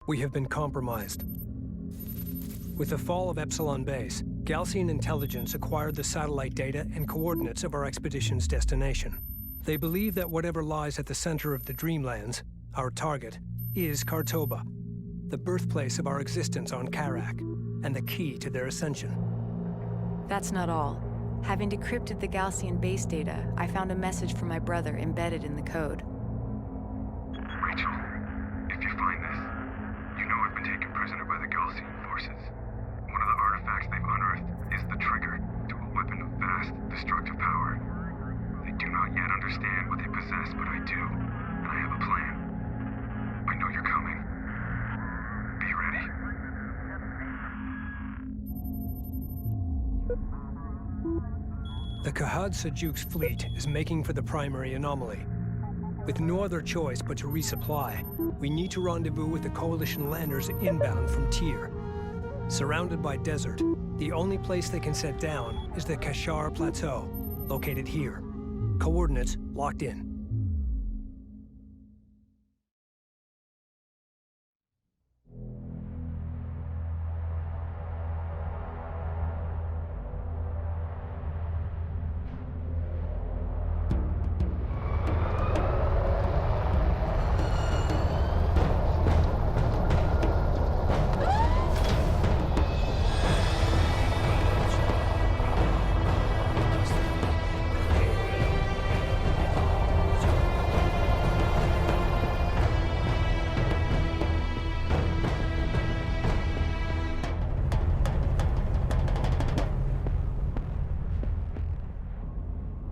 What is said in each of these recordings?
We have been compromised. With the fall of Epsilon Base, Gaalsien intelligence acquired the satellite data and coordinates of our expedition's destination. They believe that whatever lies at the center of the Dreamlands, our target, is Kartoba, the birthplace of our existence on Kharak, and the key to their ascension. That's not all. Having decrypted the Gaalsien base data, I found a message from my brother embedded in the code. Rachel, if you find this, you know I've been taken prisoner by the Gaalsien forces. One of the artifacts they've unearthed is the trigger to a weapon of vast, destructive power. They do not yet understand what they possess, but I do, and I have a plan. I know you're coming. Be ready. The Khad Sajuk's fleet is making for the primary anomaly. With no other choice but to resupply, we need to rendezvous with the Coalition landers inbound from Tiir. Surrounded by desert, the only place they can set down is the Khashar Plateau, located here. Coordinates locked in.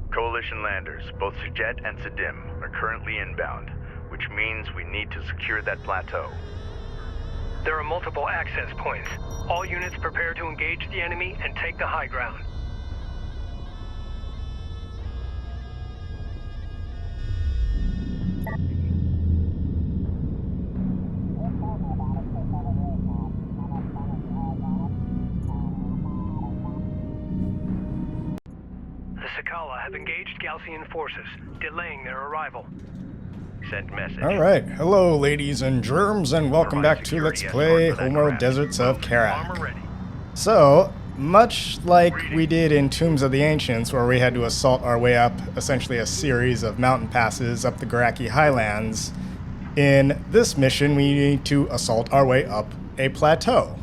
Coalition landers, both Sujet and Sadim, are currently inbound, which means we need to secure that plateau. There are multiple access points. All units prepare to engage the enemy and take the high ground. Sakala have engaged Gaalsien forces, delaying their arrival. Send message. Alright, hello ladies and germs, and welcome back to Let's Play Homeworld Deserts of Kharak. So, much like we did in Tombs of the Ancients, where we had to assault our way up essentially a series of mountain passes up the Garaki Highlands, in this mission we need to assault our way up a plateau.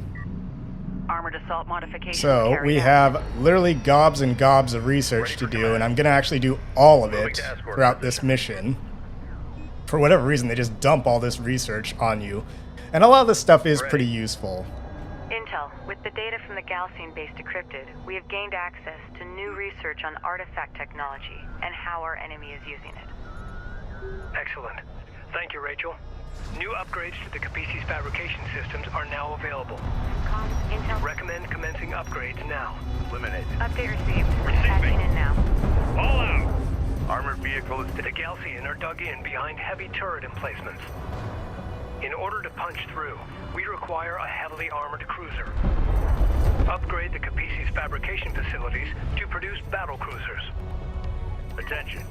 Armored assault modifications. So we have literally gobs and gobs of research to do, and I'm going to actually do all of it throughout this mission. For whatever reason, they just dump all this research on you. And a lot of this stuff is pretty useful. Intel, with the data from the Gaalsien base decrypted, we have gained access to new research on artifact technology and how our enemy is using it. Excellent. Thank you, Rachel. New upgrades to the Kapisi's fabrication systems are now available. Intel. Recommend commencing upgrades now. Eliminated. Update received. Patching in now. All out! Armored vehicles. The Gaalsien are dug in behind heavy turret emplacements. In order to punch through, we require a heavily armored cruiser. Upgrade the Kapisi's fabrication facilities to produce battle cruisers. Attention.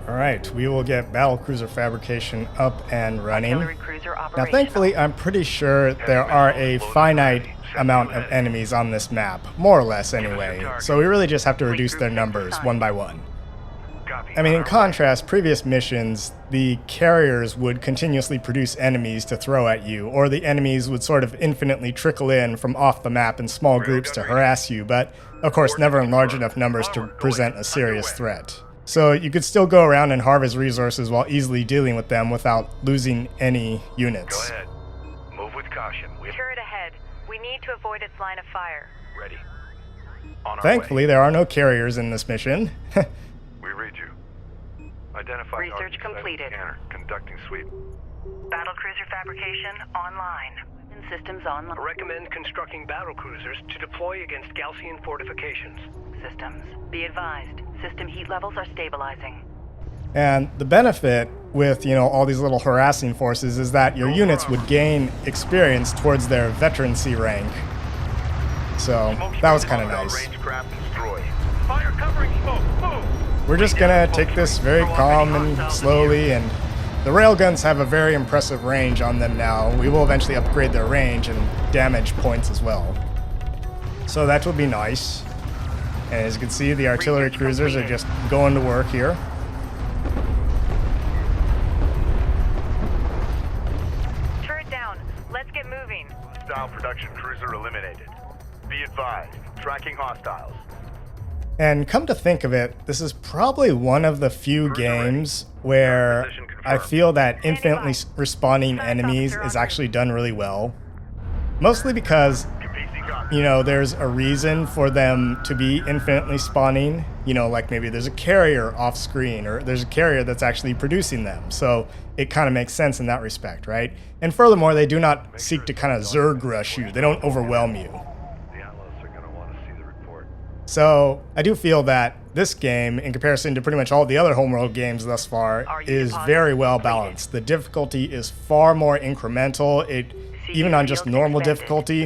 Alright, we will get battlecruiser fabrication up and running. Artillery cruiser Now operational. thankfully, I'm pretty sure there are a finite amount of enemies on this map, more or less anyway, so we really just have to reduce their numbers one by one. I mean, in contrast, previous missions, the carriers would continuously produce enemies to throw at you, or the enemies would sort of infinitely trickle in from off the map in small groups to harass you, but of course never in large enough numbers to present a serious threat. So you could still go around and harvest resources while easily dealing with them without losing any units. Go ahead. Move with caution. Turret ahead. We need to avoid its line of fire. Ready. On our Thankfully, way. there are no carriers in this mission. We read you. Identify Research completed. Scanner. Conducting sweep. Battlecruiser fabrication online. Systems online. Recommend constructing battle cruisers to deploy against Gaalsien fortifications. Systems. Be advised. System heat levels are stabilizing. And the benefit with, all these little harassing forces is that your units would gain experience towards their veterancy rank. So, that was kind of nice. Fire covering smoke. Move. We're just gonna take this very calm and slowly and The railguns have a very impressive range on them now. We will eventually upgrade their range and damage points as well. So that will be nice. And as you can see, the artillery cruisers are just going to work here. Turret down. Let's get moving. Hostile production cruiser eliminated. Be advised, tracking hostiles. And come to think of it, this is probably one of the few games where I feel that infinitely respawning enemies is actually done really well. Mostly because, you know, there's a reason for them to be infinitely spawning. You know, like maybe there's a carrier off screen, or there's a carrier that's actually producing them. So it kind of makes sense in that respect, right? And furthermore, they do not seek to kind of Zerg rush you. They don't overwhelm you. So I do feel that this game, in comparison to pretty much all the other Homeworld games thus far, is very well balanced. The difficulty is far more incremental. Even on just normal difficulty,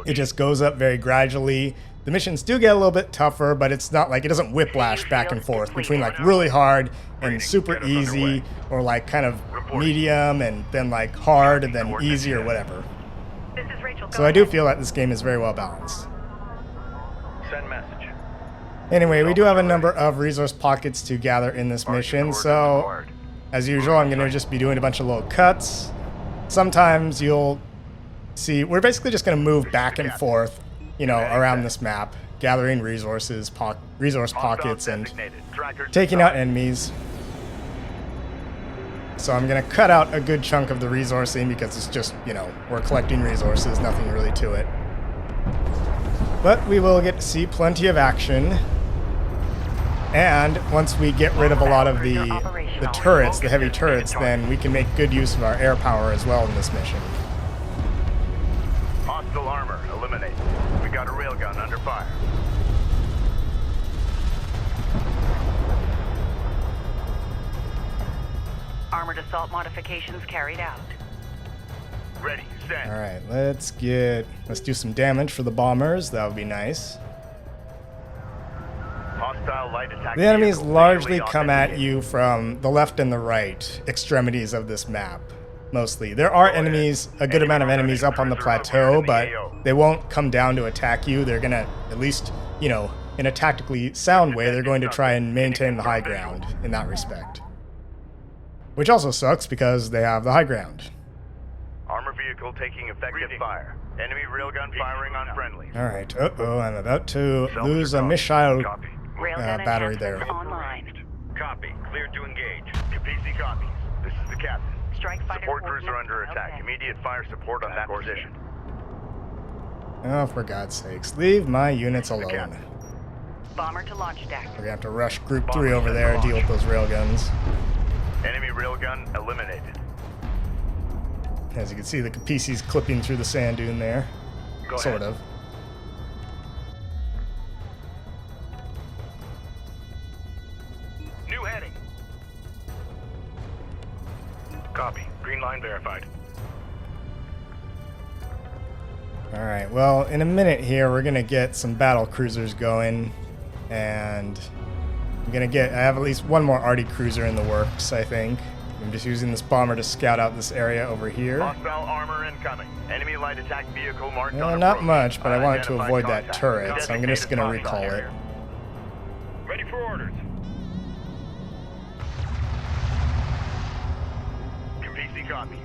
it just goes up very gradually. The missions do get a little bit tougher, but it's not like it doesn't whiplash back and forth between like really hard and super easy, or like kind of medium and then like hard and then easy or whatever. So I do feel that this game is very well balanced. Send message. Anyway, we do have a number of resource pockets to gather in this mission, so as usual, I'm going to just be doing a bunch of little cuts. Sometimes you'll see, we're basically just going to move back and forth, you know, around this map, gathering resources, resource pockets, and taking out enemies. So I'm going to cut out a good chunk of the resourcing because it's just, you know, we're collecting resources, nothing really to it. But we will get to see plenty of action. And once we get rid of a lot of the turrets, the heavy turrets, then we can make good use of our air power as well in this mission. Hostile armor eliminated. We got a railgun under fire. Armored assault modifications carried out. Ready, send. Alright, let's do some damage for the bombers. That would be nice. Hostile light attack. The enemies vehicle largely visually come at authenticated. you from the left and the right extremities of this map, mostly. There are enemies, a good amount of enemies up on the plateau, but they won't come down to attack you. They're gonna, at least, you know, in a tactically sound way, they're going to try and maintain the high ground in that respect. Which also sucks because they have the high ground. Armor vehicle taking effective fire. Enemy railgun firing on friendly. Alright, uh-oh, I'm about to lose a missile Railgun battery there. enhancements online. Copy. Cleared to engage. Kapisi copies. This is the captain. Strike fighter Support cruiser coordinates under are attack. okay. Immediate fire support on that position. Oh, for God's sakes, leave my units alone. captain. Bomber to launch deck. We're gonna have to rush Group 3 over there and deal with those railguns. Enemy railgun eliminated. As you can see, the Kapisi's clipping through the sand dune there. Go Sort ahead. of. New heading. Copy. Green line verified. Alright, well, in a minute here, we're gonna get some battle cruisers going. And I have at least one more arty cruiser in the works, I think. I'm just using this bomber to scout out this area over here. Hostile armor incoming. Enemy light attack vehicle marked Well, on not approach. much, but I wanted to Unidentified avoid that contact. turret, so I'm just Designated gonna hostile recall it. area. Ready for orders. Kapisi copies.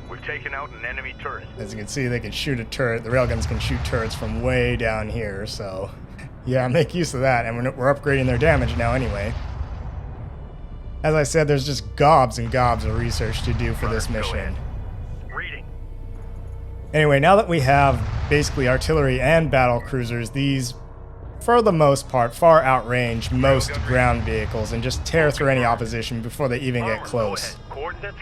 We've taken out an enemy turret. As you can see, they can shoot a turret. The railguns can shoot turrets from way down here, so yeah, make use of that. And we're upgrading their damage now anyway. As I said, there's just gobs and gobs of research to do for this mission. Reading. Anyway, now that we have basically artillery and battle cruisers, these, for the most part, far outrange most ground vehicles and just tear through any opposition before they even get close.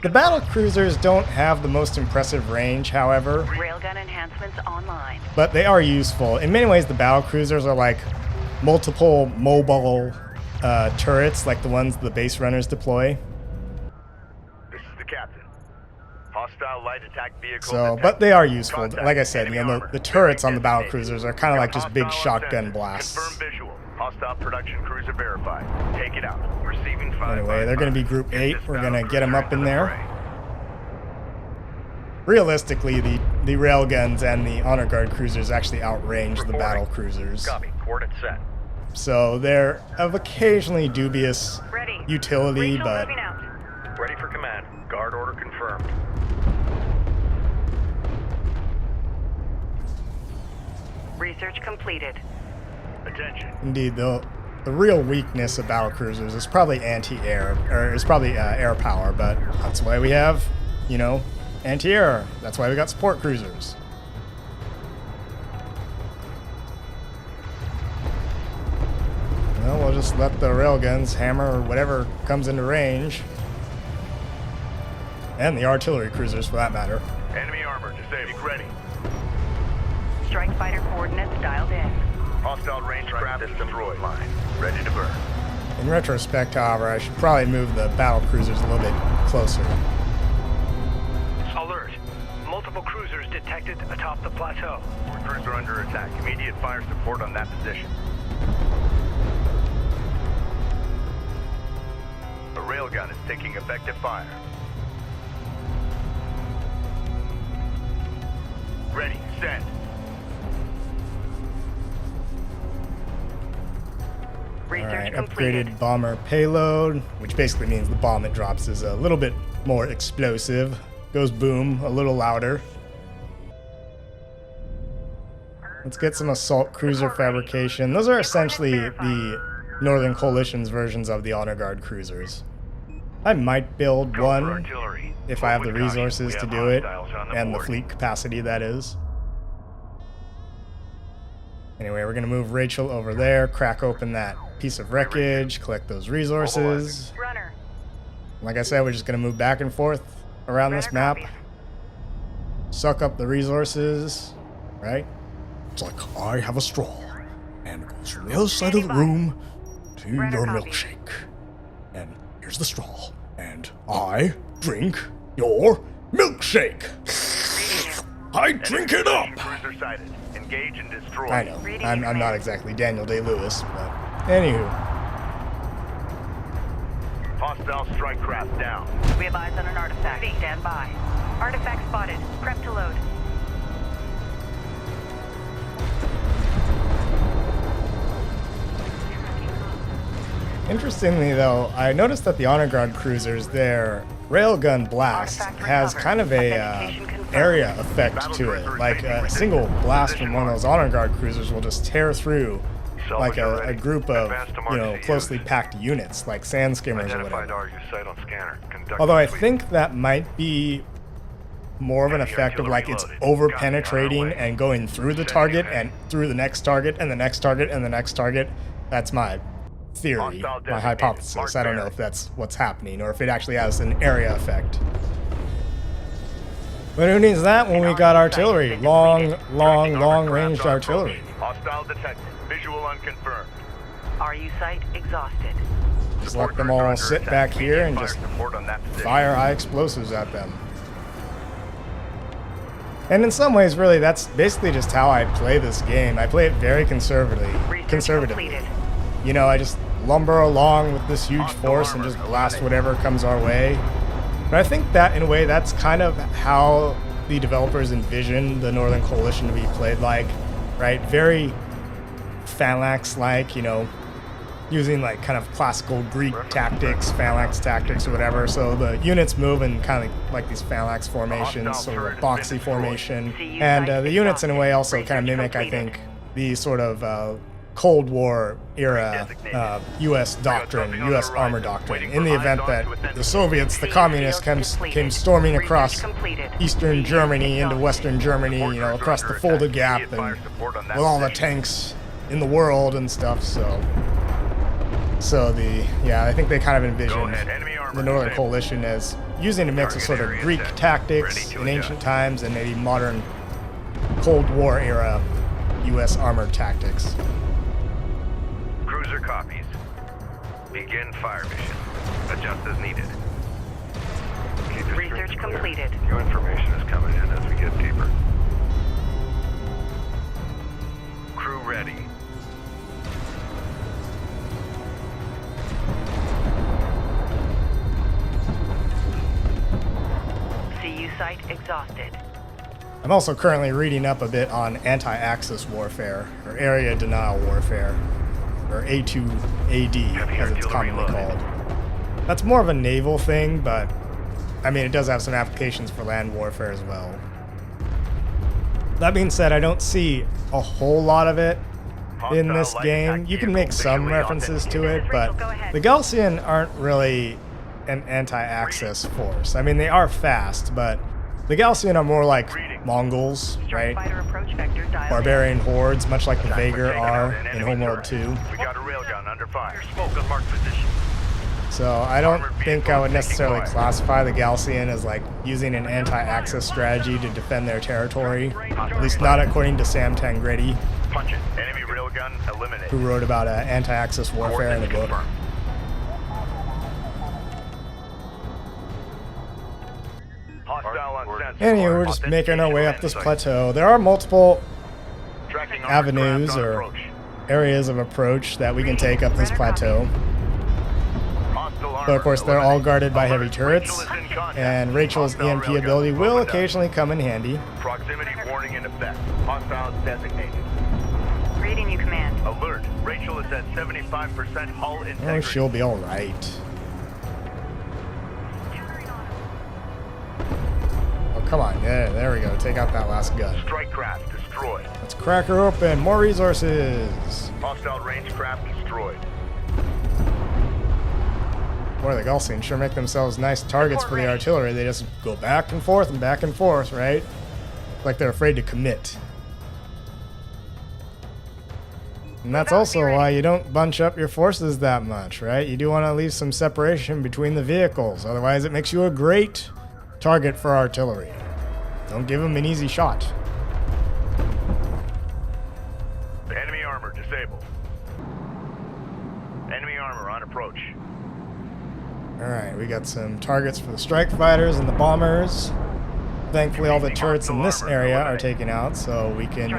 The battle cruisers don't have the most impressive range, however, Railgun enhancements online. but they are useful. In many ways, the battle cruisers are like multiple mobile turrets, like the ones the base runners deploy. This is the captain. Hostile light attack vehicle. So, detected. but they are useful. Contact. Like I said, Enemy you know, armor. the turrets on the battle Bearing cruisers are kind of like just big hostile on shotgun sender. blasts. Confirm visual. Hostile production cruiser verified. Take it out. Receiving 5. Anyway, they're going to be Group 8. We're going to get them up in there. Realistically, the railguns and the honor guard cruisers actually outrange the battle cruisers. Copy. Coordinates set. So they're of occasionally dubious utility, but Ready for command. Guard order confirmed. Research completed. Attention. indeed, the real weakness of battle cruisers is probably anti-air, or it's probably air power, but that's why we have, you know, anti-air. That's why we got support cruisers. Well, we'll just let the railguns hammer whatever comes into range. And the artillery cruisers, for that matter. Enemy armor disabled. Ready. Strike fighter coordinates dialed in. Hostile range craft destroyed. Line. Ready to burn. In retrospect, however, I should probably move the battle cruisers a little bit closer. Alert. Multiple cruisers detected atop the plateau. Cruiser under attack. Immediate fire support on that position. The railgun is taking effective fire. Ready. Send. Alright, upgraded bomber payload, which basically means the bomb it drops is a little bit more explosive. Goes boom, a little louder. Let's get some assault cruiser fabrication. Those are essentially the Northern Coalition's versions of the Honor Guard cruisers. I might build one if I have the resources to do it, and the fleet capacity, that is. Anyway, we're going to move Rachel over there, crack open that piece of wreckage, collect those resources. Like I said, we're just going to move back and forth around this map. Suck up the resources, right? It's like, I have a straw, and it goes from the other side of the room to your milkshake. And here's the straw, and I drink your milkshake. I drink it up! Cruiser sighted. Engage and destroy. I know. I'm not exactly Daniel Day-Lewis, but anywho. Hostile strike craft down. We have eyes on an artifact. Stand by. Artifact spotted. Prep to load. Interestingly, though, I noticed that the Honor Guard cruisers, their railgun blast has kind of a area effect to it. Like a single blast from one of those Honor Guard cruisers will just tear through like a group of, you know, closely packed units, like sand skimmers or whatever. Although I think that might be more of an effect of like it's over penetrating and going through the target and through the next target and the next target and the next target. That's my theory, my hypothesis. I don't know if that's what's happening or if it actually has an area effect. But who needs that when we got artillery? Long-ranged artillery. Hostile detected. Visual unconfirmed. RU site exhausted. Just let them all sit back here and just fire high explosives at them. And in some ways, really, that's basically just how I play this game. I play it very conservatively. You know, I just lumber along with this huge force and just blast whatever comes our way. But I think that, in a way, that's kind of how the developers envision the Northern Coalition to be played like, right? Very phalanx-like, you know, using like kind of classical Greek tactics, phalanx tactics or whatever. So the units move in kind of like these phalanx formations, sort of a boxy formation. And the units, in a way, also kind of mimic, I think, the sort of Cold War era U.S. doctrine, U.S. armor doctrine. In the event that the Soviets, the communists, came storming across Eastern Germany into Western Germany, you know, across the Fulda Gap, and with all the tanks in the world and stuff. So I think they kind of envisioned the Northern Coalition as using a mix of sort of Greek tactics in ancient times and maybe modern Cold War era U.S. armor tactics. Cruiser copies. Begin fire mission. Adjust as needed. Research completed. New information is coming in as we get deeper. Crew ready. exhausted. I'm also currently reading up a bit on anti-Axis warfare, or area denial warfare, or A2AD, as it's commonly called. That's more of a naval thing, but I mean, it does have some applications for land warfare as well. That being said, I don't see a whole lot of it in this game. You can make some references to it, but the Gaalsien aren't really an anti-Axis force. I mean, they are fast, but the Gaalsien are more like Mongols, right? Barbarian hordes, much like the Vaegir are in Homeworld 2. We got a railgun under fire. Smoke on marked position. So I don't think I would necessarily classify the Gaalsien as like using an anti-Axis strategy to defend their territory. At least not according to Sam Tangredi, Punch it. Enemy railgun eliminated. who wrote about anti-Axis warfare in the book. Hostile on sensor. Anyway, we're just making our way up this plateau. There are multiple Tracking avenues armored craft on or approach. areas of approach that we can take up this plateau. Hostile armor But of course, they're all eliminated. guarded by heavy Alert, turrets, Rachel is in contact. and Rachel's Hostile EMP railgun ability will opened up. occasionally come in handy. Proximity warning in effect. Hostiles designated. Reading you, Command. Alert. Rachel is at 75% hull integrity. Oh, she'll be alright. Oh, come on. Yeah, there we go. Take out that last gun. Strike craft destroyed. Let's crack her open. More resources. Hostile range craft destroyed. Boy, the Gaalsien sure make themselves nice targets for the artillery. They just go back and forth, right? Like they're afraid to commit. And that's also why you don't bunch up your forces that much, right? You do want to leave some separation between the vehicles. Otherwise, it makes you a great target for artillery. Don't give them an easy shot. Enemy armor disabled. Enemy armor on approach. Alright, we got some targets for the strike fighters and the bombers. Thankfully, all the turrets in this area are taken out, so we can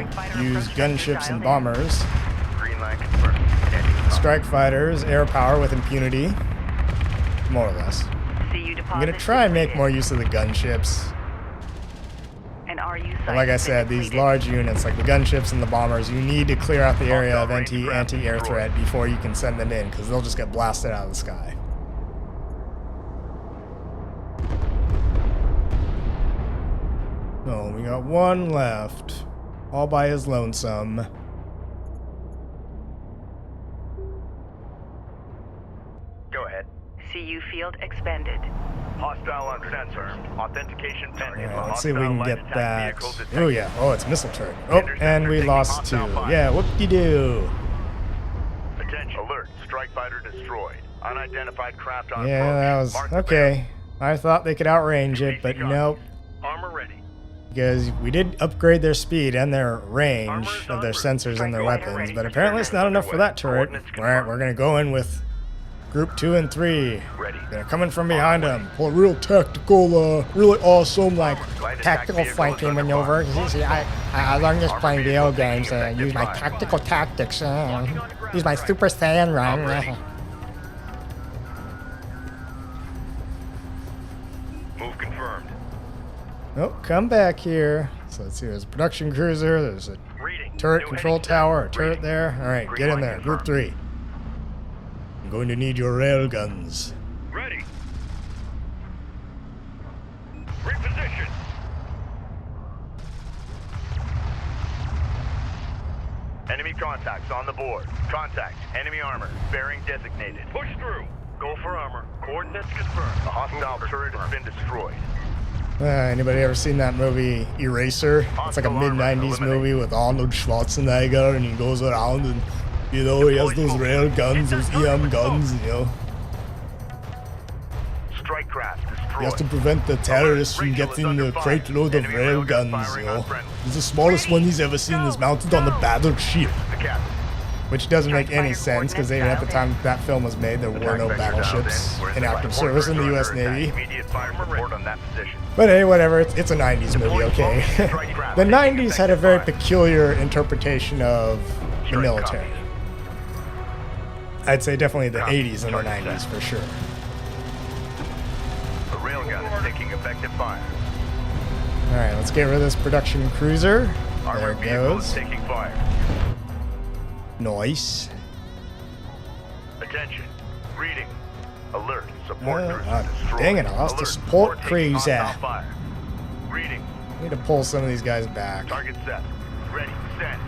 use gunships and bombers. Green line confirmed. Strike fighters, air power with impunity. More or less. I'm gonna try and make more use of the gunships. But like I said, these large units, like the gunships and the bombers, you need to clear out the area of anti-air threat before you can send them in, because they'll just get blasted out of the sky. Oh, we got one left. All by his lonesome. Go ahead. CU field expended. Hostile on sensor. Authentication pending. Alright, let's see if we can get that. Oh Oh yeah, oh, it's missile turret. Oh, and we lost two. Yeah, whoop-de-doo. Attention. Alert. Strike fighter destroyed. Unidentified craft on Yeah, approach. that was Mark the okay. I thought they could outrange it, but nope. Armor ready. Because we did upgrade their speed and their range of their sensors and their weapons, but apparently it's not enough for that turret. Alright, we're gonna go in with Group 2 and 3. Ready. They're coming from behind them. Pull a real tactical, really awesome, like, tactical flanking maneuver. See, I learned this playing video games, and use my tactical tactics, use my Super Saiyan run. Move confirmed. Oh, come back here. So let's see, there's a production cruiser, there's a Reading. turret New control heading tower, a set. turret Reading. there. Alright, Green get in line there. Group confirmed. 3. I'm going to need your rail guns. Ready. Reposition. Enemy contacts on the board. Contact. Enemy armor. Bearing designated. Push through. Go for armor. Coordinates confirmed. The hostile turret has been destroyed. Anybody ever seen that movie Eraser? It's like a mid-90s movie with Arnold Schwarzenegger, and he goes around and, you know, he has those rail guns, those EM guns, you know. Strike craft destroyed. He has to prevent the terrorists from getting the crate load of rail guns, you know. He's the smallest one he's ever seen that's mounted on the battleship. The captain. Which doesn't make any sense, because even at the time that film was made, there were no battleships in active service in the U.S. Navy. Immediate fire report on that position. But hey, whatever, it's a 90s movie, okay? The 90s had a very peculiar interpretation of the military. I'd say definitely the 80s and the 90s for sure. The railgun is taking effective fire. Alright, let's get rid of this production cruiser. There Armored it vehicle is goes. taking fire. Nice. Attention. Reading. Alert. Support cruiser destroyed. Dang it, I lost the Alert, support taking cruiser. hostile fire. Reading. Need to pull some of these guys back. Target set. Ready. Set.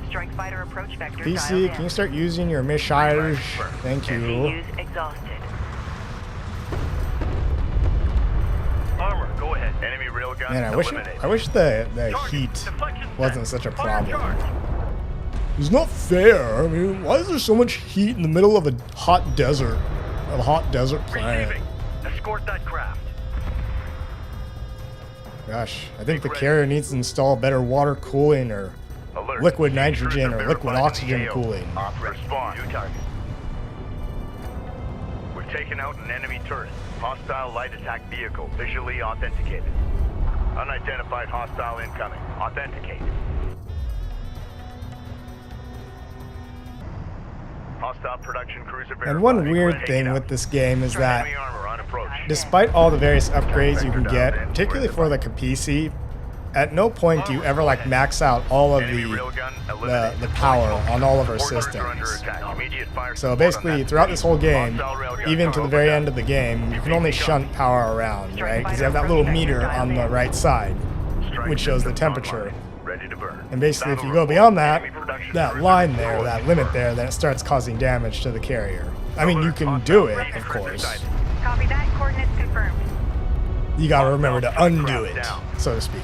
Strike fighter approach vector PC, dialed can you in. start using your missiles? Thank you. CUs exhausted. Armor, go ahead. Enemy railgun Man, eliminated. I wish the heat wasn't such a problem. It's not fair. I mean, why is there so much heat in the middle of a hot desert? A hot desert planet? Receiving. Escort that craft. Gosh, I think the carrier needs to install better water cooling or Alert. liquid Siege nitrogen cruiser or liquid verified in oxygen the AO. cooling. Respond. New target. We've taken out an enemy turret. Hostile light attack vehicle visually authenticated. Unidentified hostile incoming. Authenticate. Hostile production cruiser verified. And one weird Take it thing out. with this game is that Enemy armor on approach. despite all the various upgrades you can get, particularly for the Kapisi, at no point do you ever like max out all of Enemy the railgun eliminated. power on all of our Support cruiser under systems. attack. Immediate fire So support on basically, that throughout this whole game, Hostile railgun even to the over very down. end of the game, you can only shunt power around, right? Because you have that little meter on the right side, Strike which shows the systems temperature. online. Ready to burn. And basically, if you Battle go beyond report. that, Enemy production that cruiser line there, destroyed. that limit there, then it starts causing damage to the carrier. I mean, you can do it, of course. Copy that. Coordinates confirmed. You gotta remember to undo it, Down. so to speak.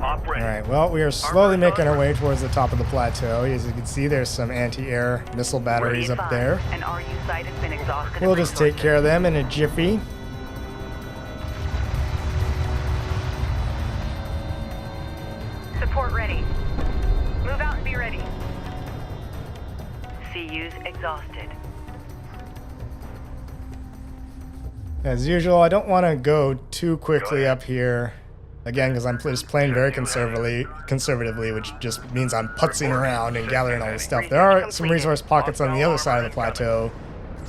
Op ready. Alright, well, we are slowly making our way towards the top of the plateau. As you can see, there's some anti-air missile batteries up there. An RU site has been exhausted. We'll of just take resources. care of them in a jiffy. Support ready. Move out and be ready. CUs exhausted. As usual, I don't want to go too quickly up here. Again, because I'm just playing very conservatively, which just means I'm putzing around and gathering all this stuff. There are some resource pockets on the other side of the plateau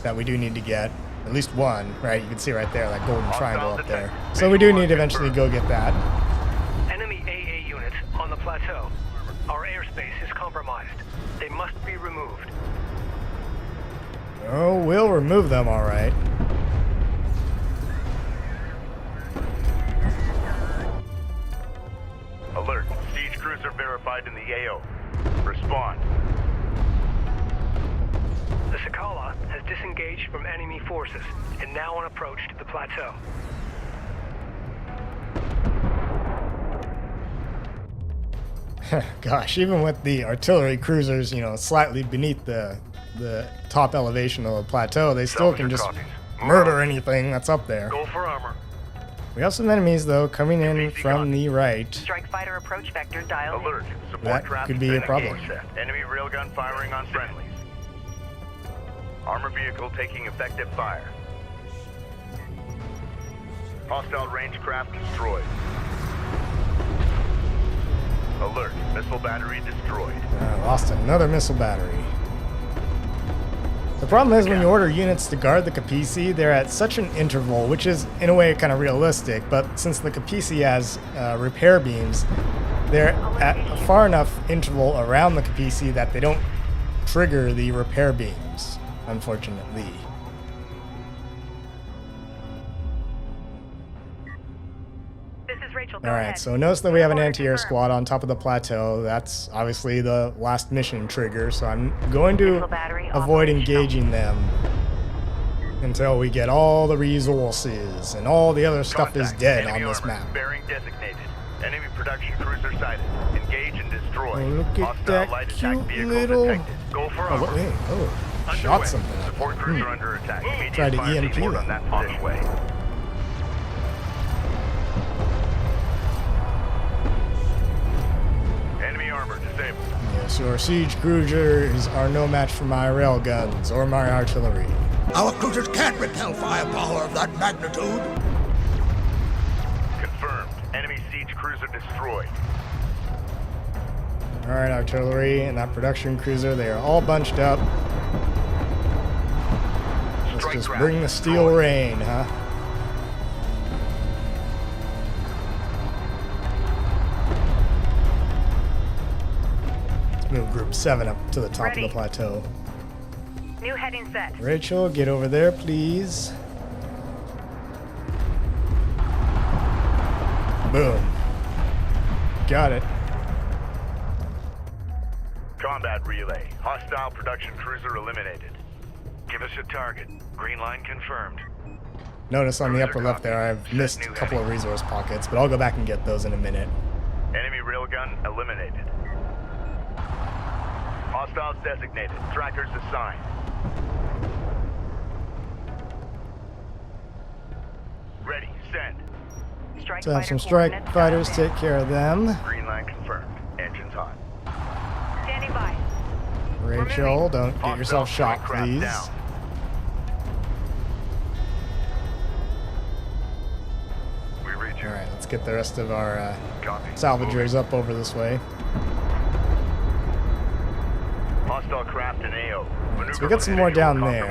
that we do need to get. At least one, right? You can see right there, that golden triangle up there. So we do need to eventually go get that. Enemy AA units on the plateau. Our airspace is compromised. They must be removed. Oh, we'll remove them, all right. Alert. Siege cruiser verified in the AO. Respond. The Sakala has disengaged from enemy forces and now on approach to the plateau. Gosh, even with the artillery cruisers, you know, slightly beneath the top elevation of the plateau, they still can just murder anything that's up there. Go for armor. We have some enemies, though, coming in from the right. Strike fighter approach vector dialed in. Alert. Support That traffic could be a been problem. engaged. Enemy railgun firing on friendlies. Armor vehicle taking effective fire. Hostile range craft destroyed. Alert. Missile battery destroyed. Lost another missile battery. The problem is when you order units to guard the Kapisi, they're at such an interval, which is in a way kind of realistic, but since the Kapisi has repair beams, they're at a far enough interval around the Kapisi that they don't trigger the repair beams, unfortunately. This is Rachel. Go Alright, ahead. so notice that we have an Order anti-air confirmed. squad on top of the plateau. That's obviously the last mission trigger, so I'm going to Missile battery avoid operational. engaging them until we get all the resources and all the other stuff is Contact. dead Enemy on this armor. map. Bearing designated. Enemy production cruiser sighted. Engage and destroy. Oh, look at Hostile that light attack cute vehicle little- detected. Go for Oh, armor. wait, shot Underway. something up. Support cruiser under attack. Immediate Tried to fire EMP support them. on that position. Way. Enemy armor disabled. Yes, your siege cruisers are no match for my rail guns or my artillery. Our cruisers can't repel firepower of that magnitude. Confirmed. Enemy siege cruiser destroyed. Alright, artillery and that production cruiser, they are all bunched up. Let's Strike just craft bring the steel destroyed. rain, huh? Move Group 7 up to the top of the Ready. plateau. New heading set. Rachel, get over there, please. Boom. Got it. Combat relay. Hostile production cruiser eliminated. Give us a target. Green line confirmed. Notice on the upper left there, I've missed a couple of resource pockets, but I'll go back and get those in a minute. Enemy railgun eliminated. Hostiles designated. Trackers assigned. Ready. Send. Strike So have fighter some strike coordinates fighters dialed in. take care of them. Green line confirmed. Engines hot. Standing by. Rachel, don't get Hostile yourself shot, strike craft please. down. We reach you. Alright, let's get the rest of our Copy. salvagers up over this way. Hostile craft in AO. So we got some more down there.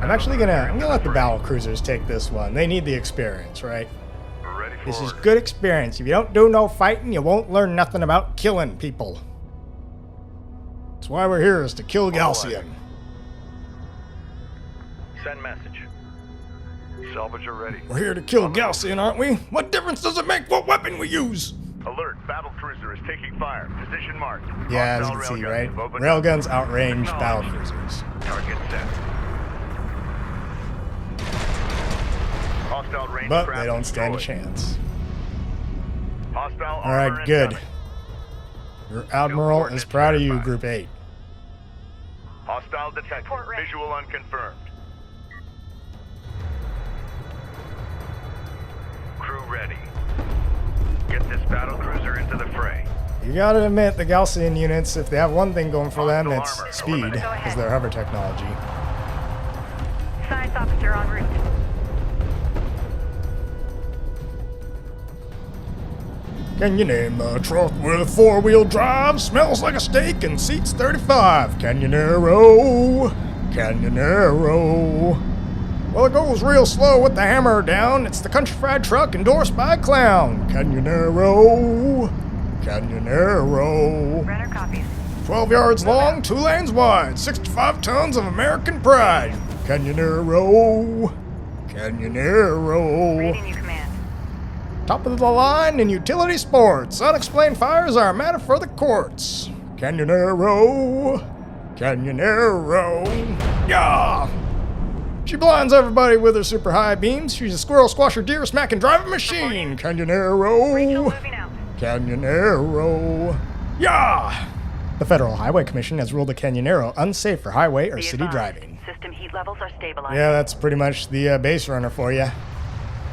I'm gonna let the battle cruisers take this one. They need the experience, right? This is good experience. If you don't do no fighting, you won't learn nothing about killing people. That's why we're here, is to kill Gaalsien. Send message. Salvager ready. We're here to kill Gaalsien, aren't we? What difference does it make what weapon we use? Alert. Battle cruiser is taking fire. Position marked. Yeah, as you Hostile can see, railgun. right? Open up. Railguns outrange battle cruisers. Target set. Hostile range But craft they don't stand a destroyed. chance. Hostile armor Alright, good. incoming. Your Admiral is proud of you, Group 8. Hostile detected. Report ready. Visual unconfirmed. Crew ready. Get this battle cruiser into the fray. You gotta admit, the Gaalsien units, if they have one thing going for them, Hostile it's armor. speed, Go ahead. because their hover technology. Science officer en route. Can you name a truck with four-wheel drive, smells like a steak, and seats 35? Canyonero, Canyonero. Well, it goes real slow with the hammer down. It's the country fried truck endorsed by a clown. Canyonero, Canyonero. Runner copies. 12 yards long, 2 lanes wide, 65 tons of American pride. Canyonero, Canyonero. Reading you command. Top of the line in utility sports. Unexplained fires are a matter for the courts. Canyonero, Canyonero. Yeah! She blinds everybody with her super high beams. She's a squirrel squasher deer smacking driving machine. Rachel Canyonero, moving out. Canyonero. Yeah! The Federal Highway Commission has ruled the Canyonero unsafe for highway or Be city advised, driving. System heat levels are stabilized. Yeah, that's pretty much the base runner for you.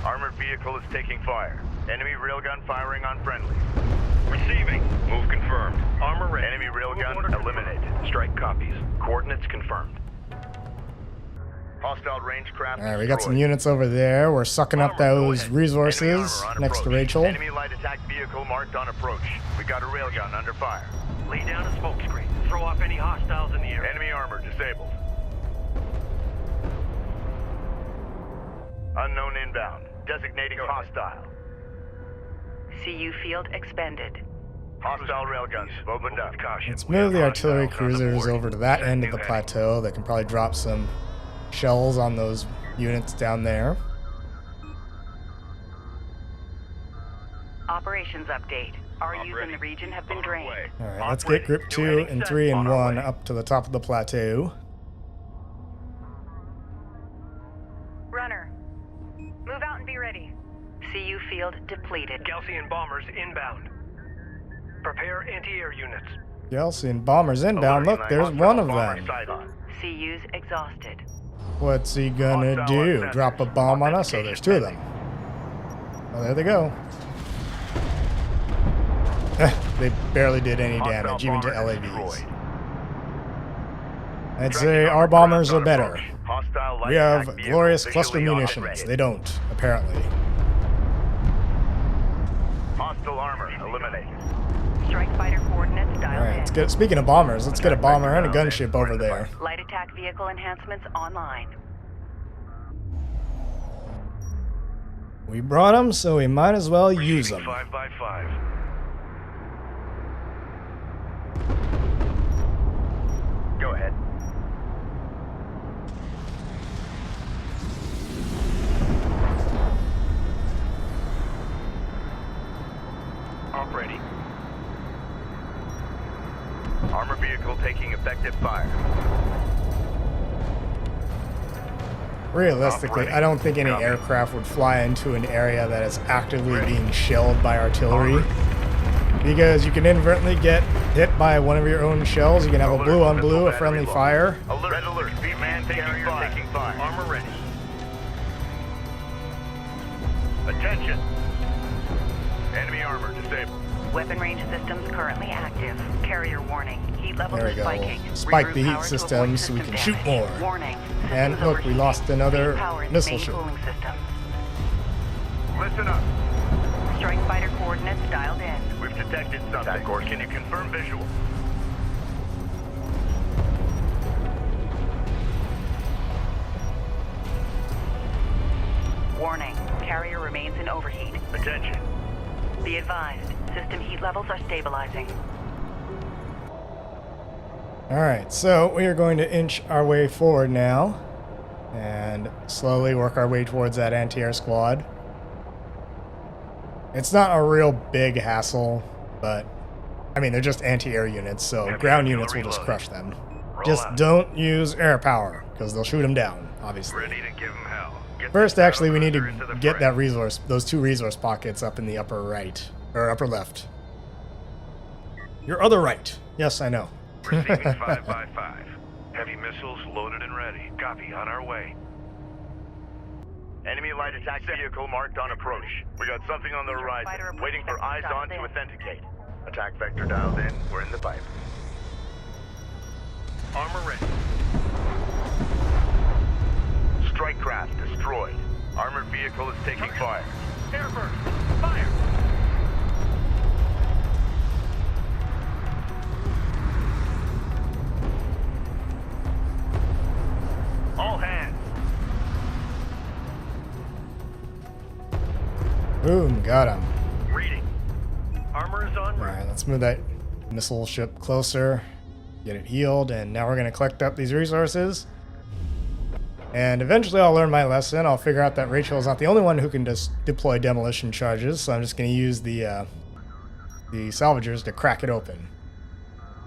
Armored vehicle is taking fire. Enemy railgun firing on friendly. Receiving. Move confirmed. Armor ready. Enemy railgun eliminated. Strike copies. Coordinates confirmed. Hostile range craft Alright, we got some destroyed. units over there. We're sucking up Armor, go those ahead. resources Enemy armor on next to approach. Rachel. Enemy light attack vehicle marked on approach. We got a railgun under fire. Lay down a smoke screen. Throw off any hostiles in the area. Enemy armor disabled. Unknown inbound. Designating hostile. CU field expended. Hostile railguns have opened up. Caution. Let's We move have the artillery hostiles on the cruisers board. over to that Set end of new the heading. plateau. They can probably drop some shells on those units down there. Operations update. RUs in ready. the region have been On our drained. way. Alright, let's get Group 2 and 3 and 1 up to the top of the plateau. Runner. Move out and be ready. CU field depleted. Gaalsien bombers inbound. Prepare anti-air units. Gaalsien bombers inbound. Look, there's one of them. CU's exhausted. What's he gonna do? Drop a bomb on us? Oh, there's two of them. Oh, there they go. They barely did any damage, even to LAVs. I'd say our bombers are better. We have glorious cluster munitions. They don't, apparently. Hostile armor eliminated. Strike fighter coordinates dialed Alright, in. let's get. Speaking of bombers, let's get a bomber and a gunship over there. Light attack vehicle enhancements online. We brought them, so we might as well use them. 5 by 5. effective fire. Realistically, I don't think any aircraft would fly into an area that is actively being shelled by artillery. Because you can inadvertently get hit by one of your own shells. You can have a blue on blue, a friendly fire. Alert, red alert, man taking fire. Armor ready. Attention. Enemy armor disabled. Weapon range systems currently active. Carrier warning. Heat levels There are we go. spiking. Spike the Regroup heat power to systems avoid so we system can shoot damage. more. Warning. And Systems look, we overheating. lost another Power in missile main ship. cooling systems. Listen up. Strike fighter coordinates dialed in. We've detected something. Can you confirm visual? Warning. Carrier remains in overheat. Attention. Be advised. System heat levels are stabilizing. Alright, so we are going to inch our way forward now. And slowly work our way towards that anti-air squad. It's not a real big hassle, but I mean, they're just anti-air units, so ground units will just crush them. Just don't use air power, because they'll shoot them down, obviously. Ready to give them hell. First, actually, we need to get that resource, those 2 resource pockets up in the upper right, or upper left. Your other right. Yes, I know. Receiving 5x5. Heavy missiles loaded and ready. Copy, on our way. Enemy light attack vehicle marked on approach. We got something on the horizon. Waiting for eyes on to authenticate. Attack vector dialed in. We're in the pipe. Armor ready. Strike craft destroyed. Armored vehicle is taking fire. Airburst! Fire! All hands. Boom, got him. Reading. Armor is on. Alright, let's move that missile ship closer. Get it healed, and now we're going to collect up these resources. And eventually I'll learn my lesson. I'll figure out that Rachel is not the only one who can just deploy demolition charges, so I'm just going to use the salvagers to crack it open.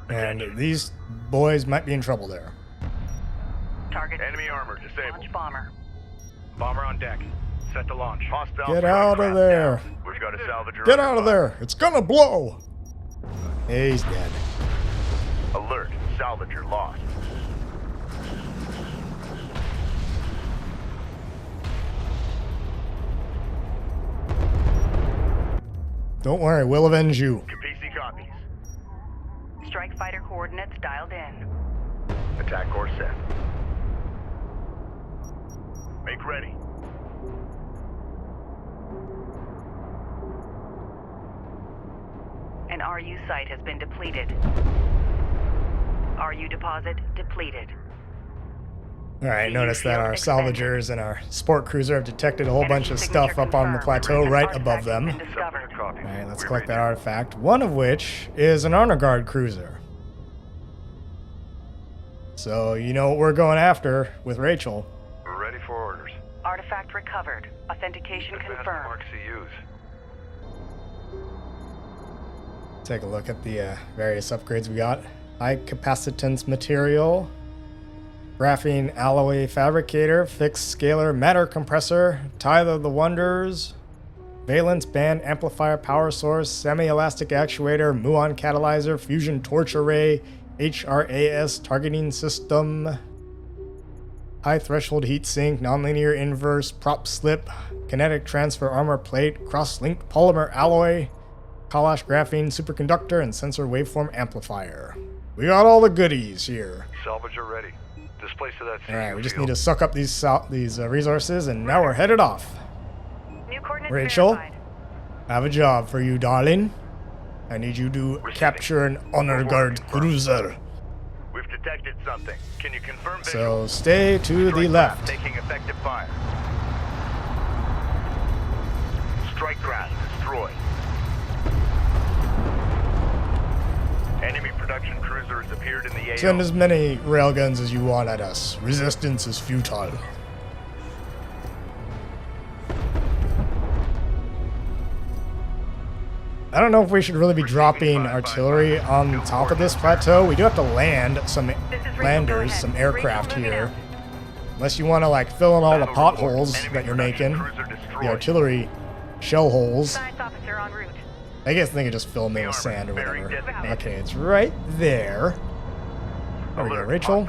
And these boys might be in trouble there. Target. Enemy armor disabled. Launch bomber. Bomber on deck. Set to launch. Hostile. Get out of there! We've got a salvager. Get out of there! It's gonna blow! He's dead. Alert. Salvager lost. Don't worry, we'll avenge you. Kapisi copies. Strike fighter coordinates dialed in. Attack course set. Make ready. An RU site has been depleted. RU deposit depleted. Alright, notice that our salvagers and our sport cruiser have detected a whole bunch of stuff up on the plateau right above them. Alright, let's collect that artifact, one of which is an honor guard cruiser. So, you know what we're going after with Rachel. We're ready for orders. Artifact recovered. Authentication confirmed. Take a look at the various upgrades we got. High capacitance material, graphene alloy fabricator, fixed scalar matter compressor, tithe of the wonders, valence band amplifier power source, semi-elastic actuator, muon catalyzer, fusion torch array, HRAS targeting system, high threshold heat sink, nonlinear inverse, prop slip, kinetic transfer armor plate, cross-linked polymer alloy, Kalash graphene superconductor, and sensor waveform amplifier. We got all the goodies here. Salvager ready. Displace to that. Alright, we just need to suck up these resources, and now we're headed off. New coordinates Rachel, verified. I have a job for you, darling. I need you to capture an honor guard cruiser. We've detected something. Can you confirm visual? So stay to the Strike left. craft taking effective fire. Strike craft destroyed. Enemy production cruiser has appeared in the AO. Send as many railguns as you want at us. Resistance is futile. I don't know if we should really be dropping artillery on top of this plateau. We do have to land some landers, some aircraft here. Unless you want to like fill in all the potholes that you're making, the artillery shell holes. Science officer en route. I guess they can just fill them in with sand or whatever. Okay, it's right there. There we go, Rachel.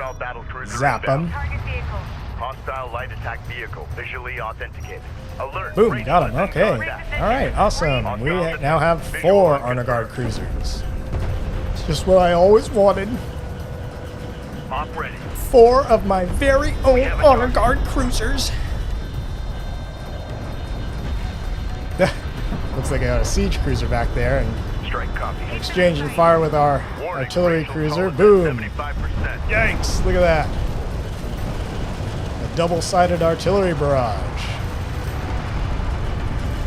Zap them. Target vehicle. Hostile light attack vehicle visually authenticated. Alert. Boom, got him. Okay. Alright, awesome. We now have 4 honor guard cruisers. It's just what I always wanted. Op ready. 4 of my very own honor guard cruisers. Looks like I got a siege cruiser back there and Strike copy. exchanging fire with our artillery cruiser. Boom. Yikes, look at that. A double-sided artillery barrage.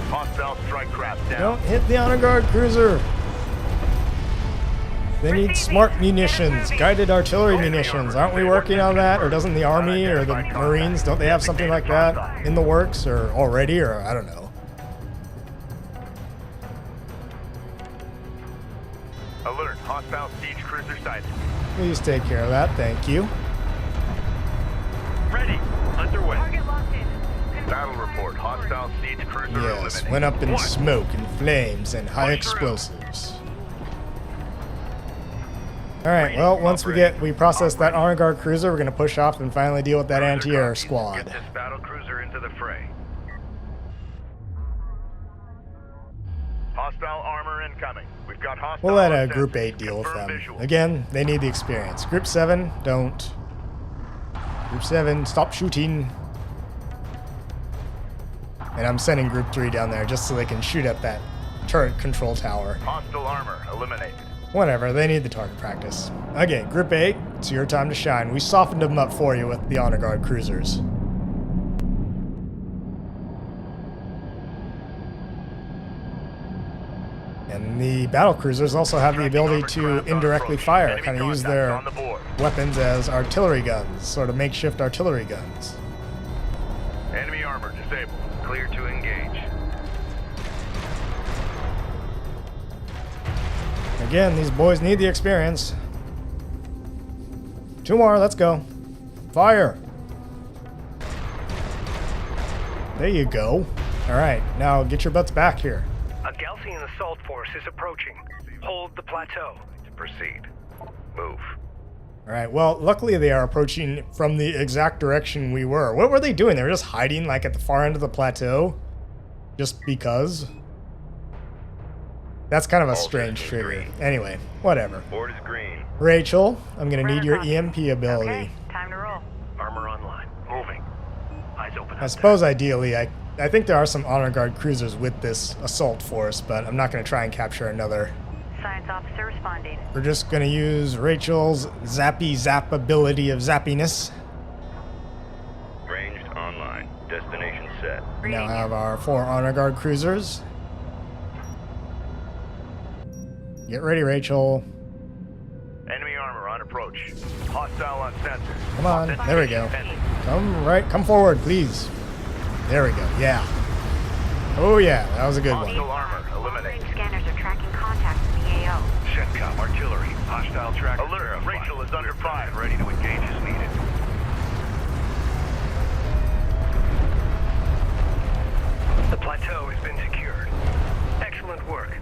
Hostile strike craft down. Don't hit the honor guard cruiser. They need smart munitions, guided artillery munitions. Aren't we working on that? Or doesn't the Army or the Marines, don't they have something like that in the works or already? Or I don't know. Alert. Hostile siege cruiser sighted. Please take care of that. Thank you. Ready. Underway. Target locked in. Battle report. Hostile siege cruiser Yes, eliminated. went up in smoke and flames and high explosives. Alright, well, once we process that honor guard cruiser, we're going to push off and finally deal with that anti-air squad. Get this battle cruiser into the fray. Hostile armor incoming. We've got hostile. We'll let sensors. Group 8 deal with Confirm them. visual. Again, they need the experience. Group 7, don't. Group 7, stop shooting. And I'm sending Group 3 down there just so they can shoot at that turret control tower. Hostile armor eliminated. Whatever, they need the target practice. Again, Group 8, it's your time to shine. We softened them up for you with the honor guard cruisers. And the battle cruisers also have the ability to indirectly fire, kind of use their weapons as artillery guns, sort of makeshift artillery guns. Enemy armor disabled. Clear to engage. Again, these boys need the experience. 2 more, let's go. Fire! There you go. Alright, now get your butts back here. A Gaalsien assault force is approaching. Hold the plateau. Proceed. Move. Alright, well, luckily they are approaching from the exact direction we were. What were they doing? They were just hiding, like, at the far end of the plateau? Just because? That's kind of a strange trigger. Anyway, whatever. Board is green. Rachel, I'm gonna need your EMP ability. Okay, time to roll. Armor online. Moving. Eyes open. I suppose ideally, I think there are some honor guard cruisers with this assault force, but I'm not gonna try and capture another. Science officer responding. We're just gonna use Rachel's zappy zap ability of zappiness. Ranged online. Destination set. We now have our 4 honor guard cruisers. Get ready, Rachel. Enemy armor on approach. Hostile on sensor. Come on, there we go. Come forward, please. There we go, yeah. Oh yeah, that was a good one. Hostile armor eliminated. Scanners are tracking contacts in the AO. Shetkov artillery. Hostile track. Alert. Rachel is under fire. Ready to engage as needed. The plateau has been secured. Excellent work.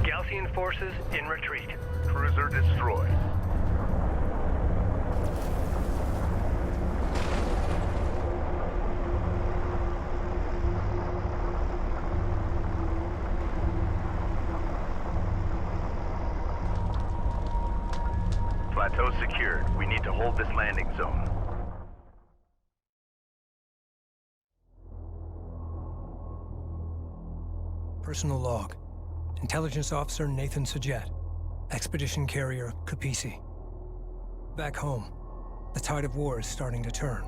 Gaalsien forces in retreat. Cruiser destroyed. Plateau secured. We need to hold this landing zone. Personal log. Intelligence Officer Nathan Sajet. Expedition Carrier Kapisi. Back home, the tide of war is starting to turn.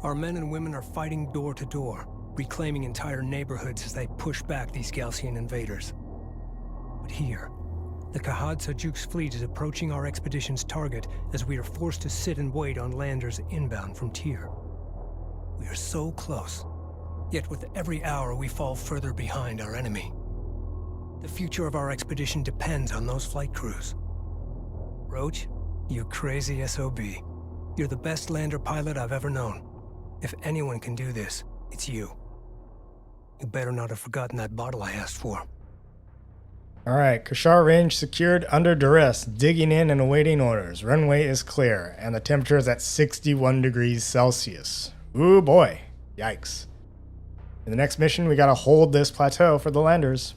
Our men and women are fighting door to door, reclaiming entire neighborhoods as they push back these Gaalsien invaders. But here, the Khad Sajuk's fleet is approaching our expedition's target as we are forced to sit and wait on landers inbound from Tiir. We are so close, yet with every hour we fall further behind our enemy. The future of our expedition depends on those flight crews. Roach, you crazy SOB. You're the best lander pilot I've ever known. If anyone can do this, it's you. You better not have forgotten that bottle I asked for. Alright, Khashar range secured under duress, digging in and awaiting orders. Runway is clear, and the temperature is at 61 degrees Celsius. Ooh boy. Yikes. In the next mission, we gotta hold this plateau for the landers.